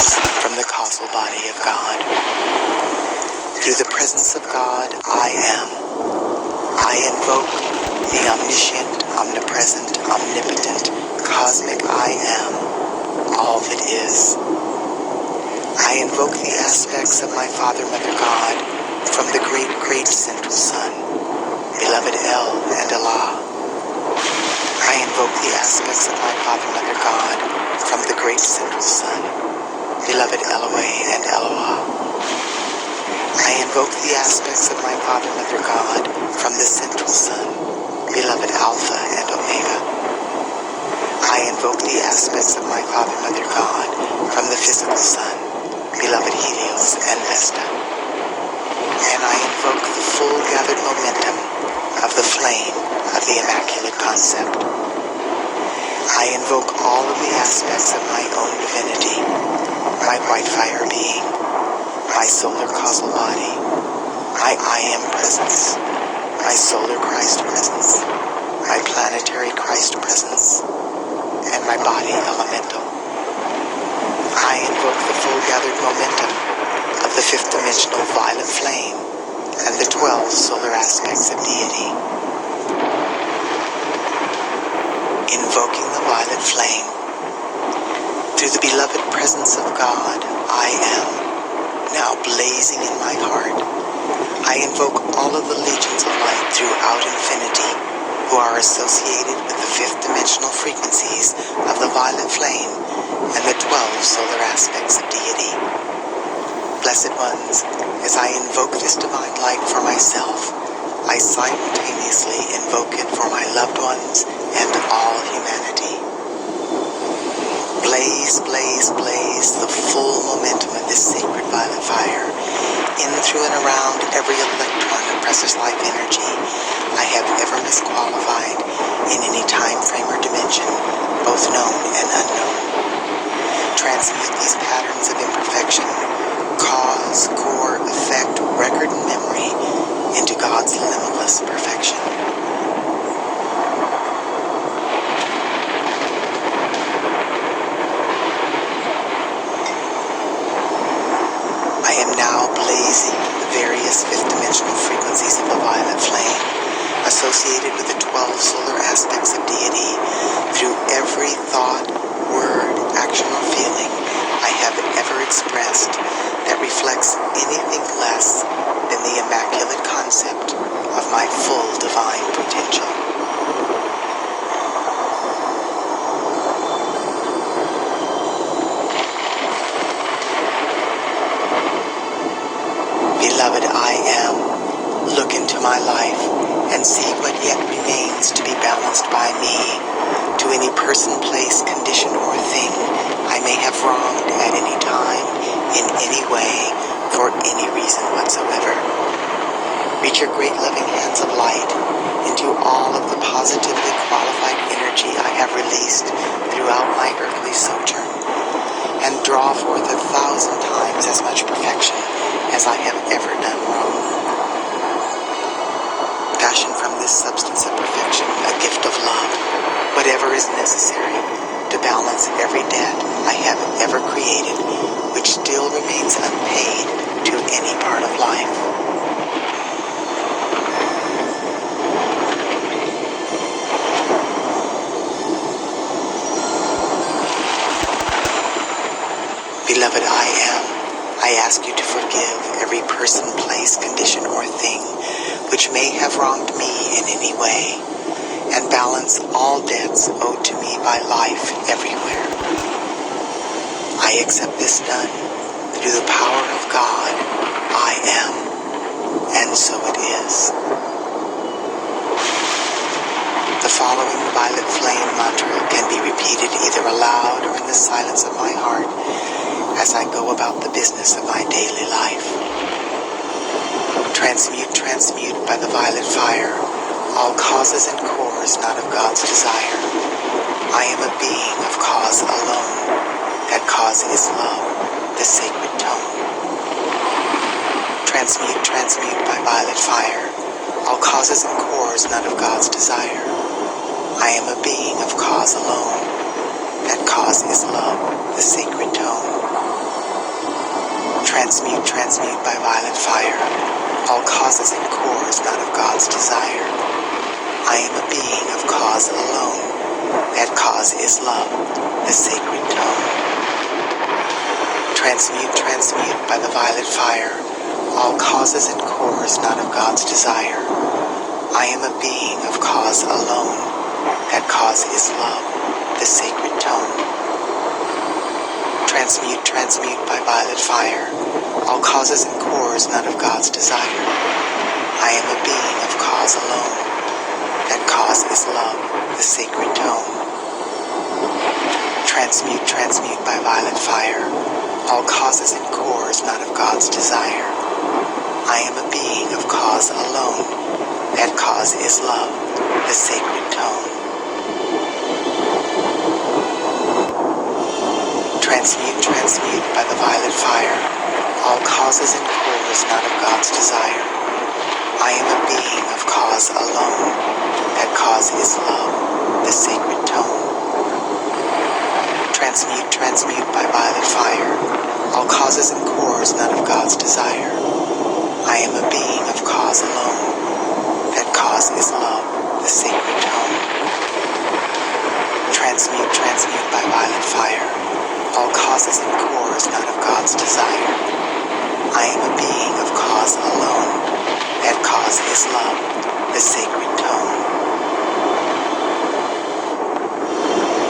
radiance from the causal body of God. Through the presence of God, I am. I invoke the omniscient, omnipresent, omnipotent, cosmic I am, all that is. I invoke the aspects of my Father, Mother God from the great, great central sun, beloved El and Allah. I invoke the aspects of my Father, Mother God from the great central sun, beloved Eloah and Eloah. I invoke the aspects of my Father, Mother God from the central sun, beloved Alpha and Omega. I invoke the aspects of my Father, Mother God from the physical sun, beloved Helios and Vesta. And I invoke the full gathered momentum of the flame of the Immaculate Concept. I invoke all of the aspects of my own divinity, my white fire being, my solar causal body, my I am presence, my solar Christ presence, my planetary Christ presence, and my body elemental. I invoke the full gathered momentum of the fifth dimensional violet flame and the 12 solar aspects of deity. Invoking the violet flame. Through the beloved presence of God, I am, now blazing in my heart. I invoke all of the legions of light throughout infinity who are associated with the fifth dimensional frequencies of the violet flame and the 12 solar aspects of deity. Blessed ones, as I invoke this divine light for myself, I simultaneously invoke it for my loved ones and all humanity. Blaze, blaze, blaze the full momentum of this sacred violet fire in, through, and around every electron of precious life energy I have ever misqualified in any time frame or dimension, both known and unknown. Transmute these patterns of imperfection, cause, core, effect, record, and memory into God's limitless perfection. I am now blazing the various fifth dimensional frequencies of the violet flame associated with the 12 solar aspects of deity through every thought, word, action, or feeling I have ever expressed that reflects anything less than the immaculate concept of my full divine potential. Beloved, I am. Look into my life and see what yet remains to be balanced by me. To any person, place, condition, or thing I may have wronged at any time, in any way, for any reason whatsoever. Reach your great loving hands of light into all of the positively qualified energy I have released throughout my earthly sojourn, and draw forth 1,000 times as much perfection as I have ever done wrong. Fashion from this substance of perfection a gift of love, whatever is necessary to balance every debt I have ever created, which still remains unpaid to any part of life. Beloved, I am. I ask you to forgive every person, place, condition, or thing which may have wronged me in any way, and balance all debts owed to me by life everywhere. I accept this done through the power of God. I am, and so it is. The following violet flame mantra can be repeated either aloud or in the silence of my heart as I go about the business of my daily life. Transmute, transmute by the violet fire all causes and cores not of God's desire. I am a being of cause alone. That cause is love, the sacred tone. Transmute, transmute by violet fire all causes and cores not of God's desire. I am a being of cause alone. That cause is love, the sacred tone. transmute by violet fire, all causes and cores not of God's desire. I am a being of cause alone, that cause is love, the sacred tone. Transmute by the violet fire, all causes and cores not of God's desire. I am a being of cause alone, that cause is love, the sacred tone. Transmute by violet fire, all causes and cores not of God's desire. I am a being of cause alone, that cause is love, the sacred tone. Transmute by violet fire, all causes and cores not of God's desire. I am a being of cause alone, that cause is love, the sacred tone. Transmute by the violet fire, all causes and cores not of God's desire. I am a being of cause alone, that cause is love, the sacred tone. Transmute by violet fire, all causes and cores not of God's desire. I am a being of cause alone, that cause is love, the sacred tone. Transmute by violet fire, all causes and cores not of God's desire. I am a being of cause alone, that cause is love, the sacred tone.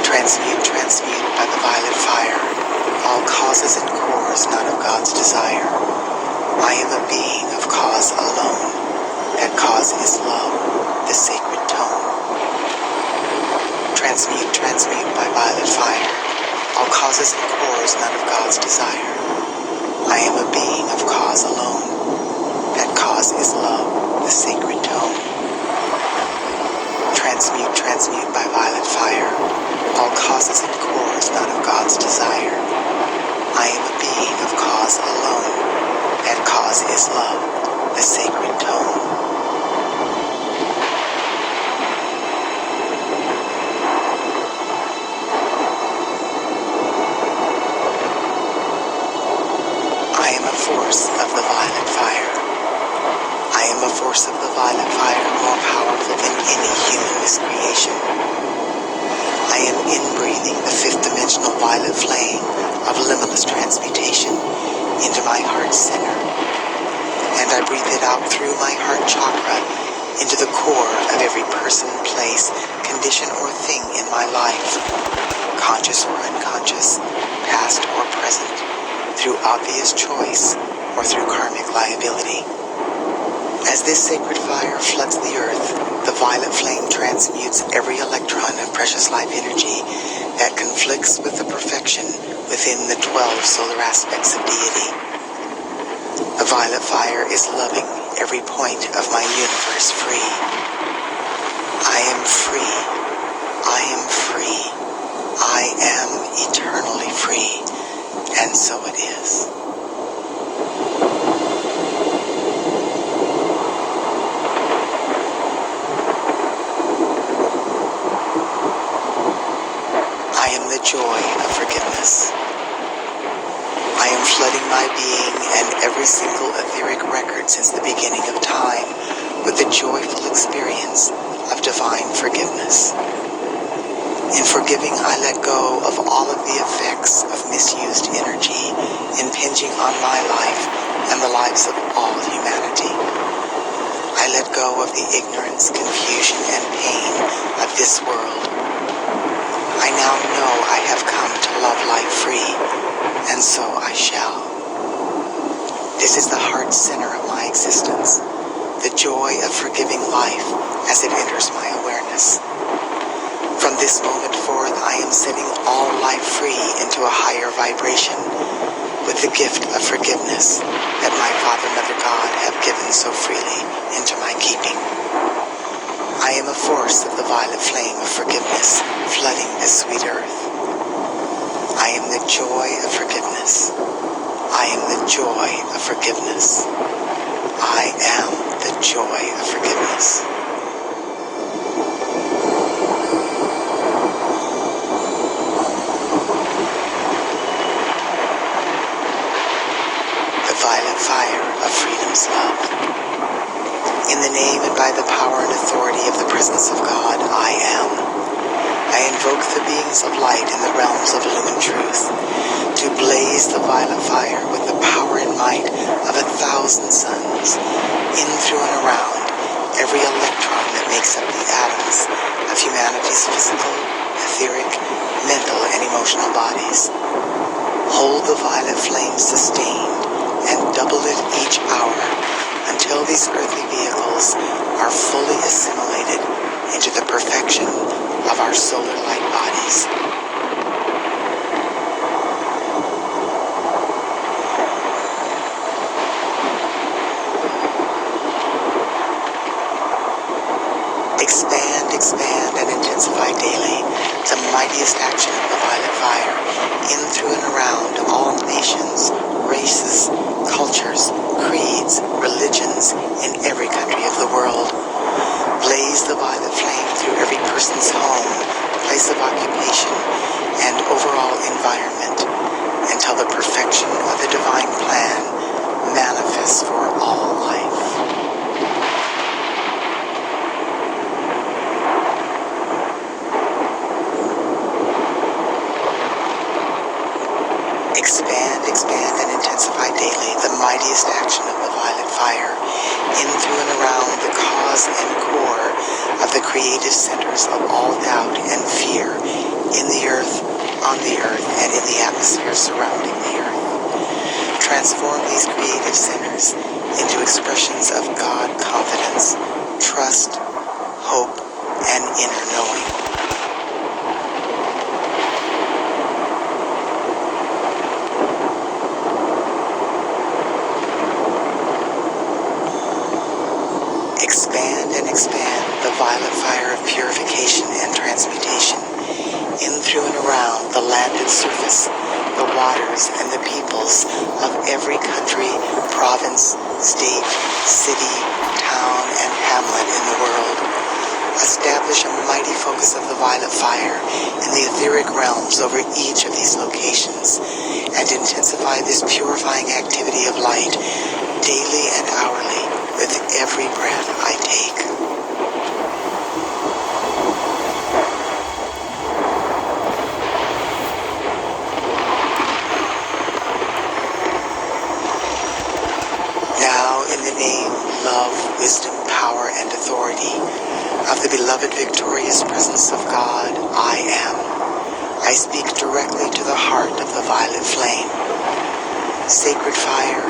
Transmute by the violet fire, all causes and cores not of God's desire. I am a being of cause alone, that cause is love, the sacred tone. Transmute by violet fire, all causes and cores not of God's desire. I am a being of cause alone, that cause is love, the sacred tone. Transmute by violet fire, all causes and cores not of God's desire. I am a being of cause alone, that cause is love, the sacred tone. I am a force of the violet fire. I am a force of the violet fire, more powerful than any human miscreation. I am inbreathing the fifth-dimensional violet flame of limitless transmutation into my heart center, and I breathe it out through my heart chakra into the core of every person, place, condition, or thing in my life, conscious or unconscious, past or present, through obvious choice or through karmic liability. As this sacred fire floods the earth, the violet flame transmutes every electron of precious life energy that conflicts with the perfection within the 12 solar aspects of deity. The violet fire is loving every point of my universe free. I am free. I am free. I am eternally free. And so it is. I am the joy of forgiveness. I am flooding my being and every single etheric record since the beginning of time with the joyful experience of divine forgiveness. In forgiving, I let go of all of the effects of misused energy impinging on my life and the lives of all humanity. I let go of the ignorance, confusion, and pain of this world. I now know I have come to love life free, and so I shall. This is the heart center of my existence, the joy of forgiving life as it enters my awareness. From this moment forth, I am setting all life free into a higher vibration with the gift of forgiveness that my Father, Mother, God have given so freely into my keeping. I am a force of the violet flame of forgiveness flooding this sweet earth. I am the joy of forgiveness. I am the joy of forgiveness. I am the joy of forgiveness. fire of freedom's love. In the name and by the power and authority of the presence of God, I am. I invoke the beings of light in the realms of illumined truth to blaze the violet fire with the power and might of 1,000 suns, in, through, and around every electron that makes up the atoms of humanity's physical, etheric, mental, and emotional bodies. Hold the violet flame sustained and double it each hour until these earthly vehicles are fully assimilated into the perfection of our solar light bodies. Expand, expand, and intensify daily the mightiest action of the violet fire in, through, and around all nations, races, cultures, creeds, religions in every country of the world. Blaze the violet flame through every person's home, place of occupation, and overall environment until the perfection of the divine plan manifests for all life. Expand, expand, and intensify daily the mightiest action of the violet fire in, through, and around the cause and core of the creative centers of all doubt and fear in the earth, on the earth, and in the atmosphere surrounding the earth. Transform these creative centers into expressions of God confidence, trust, hope, and inner knowing. Expand and expand the violet fire of purification and transmutation in, through, and around the landed surface, the waters, and the peoples of every country, province, state, city, town, and hamlet in the world. Establish a mighty focus of the violet fire in the etheric realms over each of these locations, and intensify this purifying activity of light daily and hourly with every breath I take. Now, in the name, love, wisdom, power, and authority of the beloved victorious presence of God, I am. I speak directly to the heart of the violet flame. Sacred fire,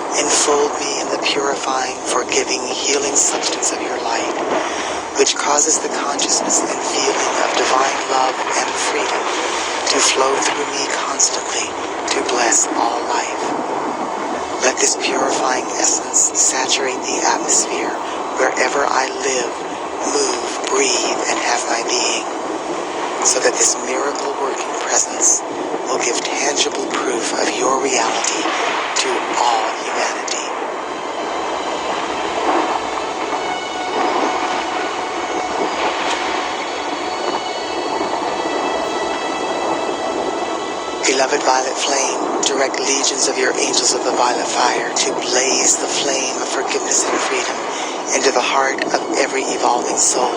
enfold me in the purifying, forgiving, healing substance of your light, which causes the consciousness and feeling of divine love and freedom to flow through me constantly to bless all life. Let this purifying essence saturate the atmosphere wherever I live, move, breathe, and have my being, so that this miracle-working presence will give tangible proof of your reality to all humanity. Beloved violet flame, direct legions of your angels of the violet fire to blaze the flame of forgiveness and freedom into the heart of every evolving soul,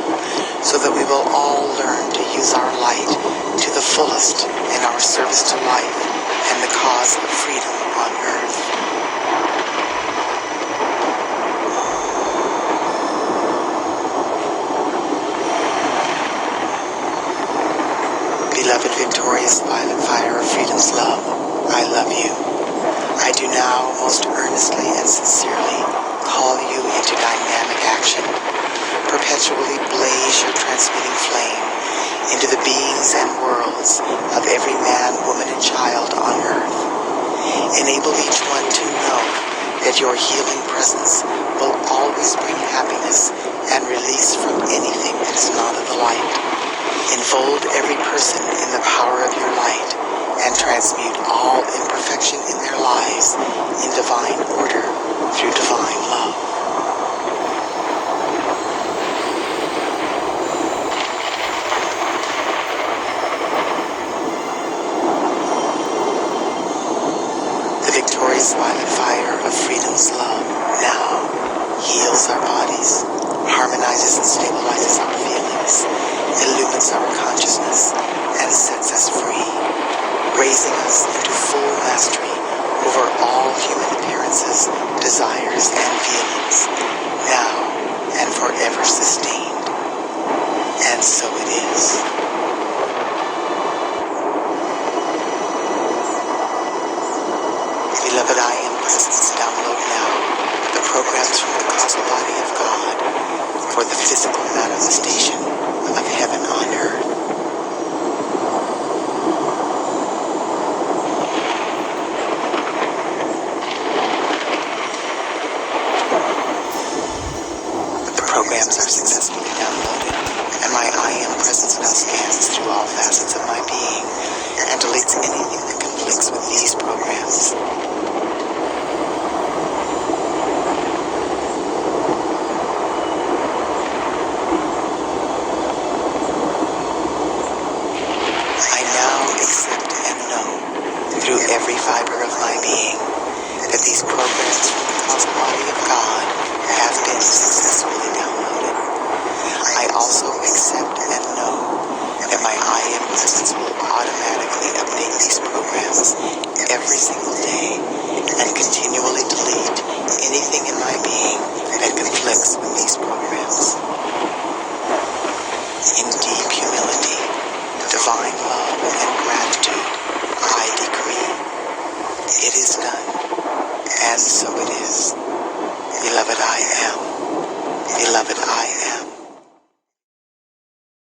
so that we will all learn to use our light to the fullest in our service to life and the cause of freedom on earth. Beloved victorious violet fire of freedom's love, I love you. I do now most earnestly and sincerely call you into dynamic action. Perpetually blaze your transmitting flame into the beings and worlds of every man, woman, and child on earth. Enable each one to know that your healing presence will always bring happiness and release from anything that is not of the light. Enfold every person in the power of your light and transmute all imperfection in their lives in divine order through divine love. The victorious violet fire of freedom Heaven's love now heals our bodies, harmonizes and stabilizes our feelings, illumines our consciousness, and sets us free, raising us into full mastery over all human appearances, desires, and feelings, now and forever sustained. And so it is. Beloved, I am presence. Download now the programs from the cosmic body of God for the physical manifestation of heaven on earth. The programs are successfully downloaded, and my I am presence now scans through all facets of my being and deletes anything that conflicts with these programs. Through every fiber of my being, that these programs from the cosmic body of God have been successfully downloaded. I also accept and know that my I am